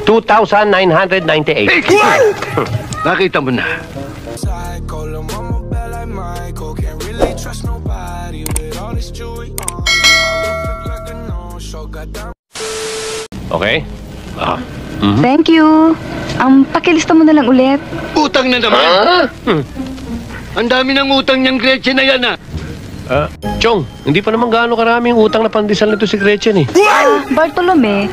2,998. Nakita mo na. Okay? Thank you. Pakilista mo na lang ulit. Utang na naman. Ang dami ng utang niyang Gretchen na yan, Chong, hindi pa naman gaano karaming utang na pandesal nito si Gretchen eh. Bartolome,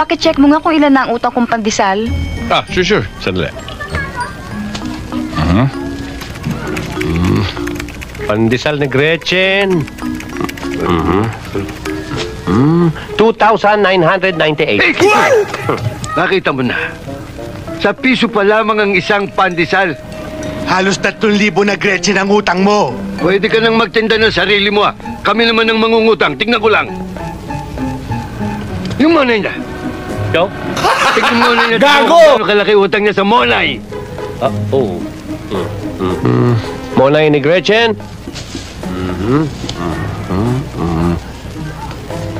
pakicheck mo nga kung ilan na ang utang kong pandesal. Sure. Sandali. Pandesal ni Gretchen. 2,998. Nakita mo na. Sa piso pa lamang ang isang pandesal. Halos 3,000 na Gretchen ang utang mo. Pwede ka nang magtinda ng sarili mo, Kami naman ang mangungutang. Tingnan ko lang. Yung monay niya. Ikaw? Tingnan mo na niya. Gago! Ano kalaki utang niya sa monay? Oo. Monay ni Gretchen?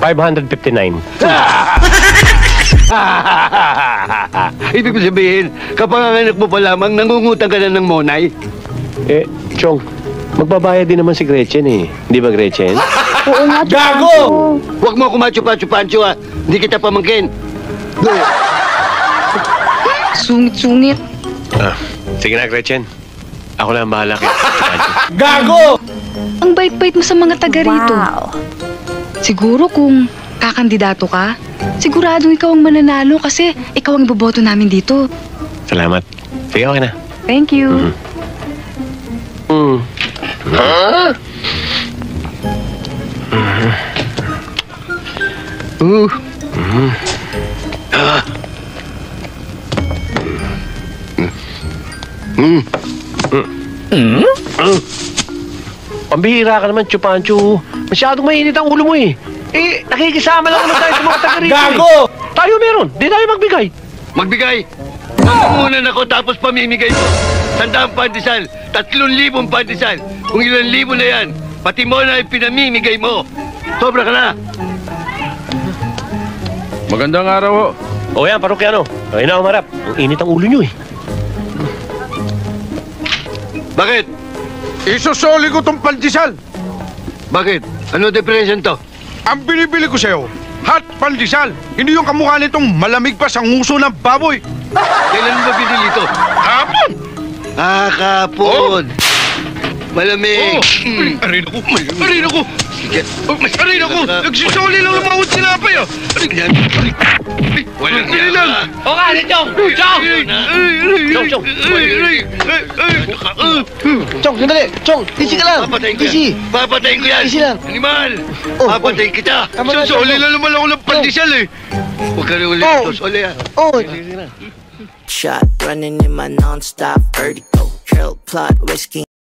559. Ibig ko sabihin, kapanganak mo pa lamang nangungutang ka na ng monay? Chong, magbabayad din naman si Gretchen eh. Di ba, Gretchen? Oo nga, Gago! Huwag mo ako machupa-chupancho Hindi kita pamangkin. Sungit-sungit. Sige na, Gretchen. Ako lang ang bahala kay Gago! Ang bait-bait mo sa mga taga rito. Siguro kung kakandidato ka, siguradong ikaw ang mananalo kasi ikaw ang iboboto namin dito. Salamat. Sige, okay na. Thank you. Pambihira ka naman, Chupancho. Masyadong mainit ang ulo mo eh. Nakikisama lang naman tayo sa mga taga rito. Gago! Tayo meron. Di tayo magbigay. Magbigay! Mamungunan ako tapos pamimigay mo. 100 pandesal, 3,000 pandesal. Kung ilan libo na yan, pati mo na pinamimigay mo. Sobra ka na. Magandang araw ho. O yan, parokyano. Ay na umarap. Ang init ang ulo nyo eh. Bakit? Isusoli ko tong pandesal. Bakit? Ano diferensya to? Ang binibili ko sa'yo, hot pandesal. Hindi yung kamukha nitong malamig pa sa nguso ng baboy. Kailan mo ba binili ito? Kapon! Kapon. Malamig. Arin ako! Arin ako! Arin ako! Nagsusoli lang ng mga sinapay ah! Walang yan lang! O nga, Chong! Chong! Chong, sandali! Chong, easy ka lang! Papatayin ko Easy! yan! Papatayin ko yan! Easy lang! Animal! Papatayin kita! Susoli lang naman ako ng pandesal eh! Huwag ka rin ulit ito. Soli yan! Oh! Shot running in my non-stop vertigo. Trail plot whiskey.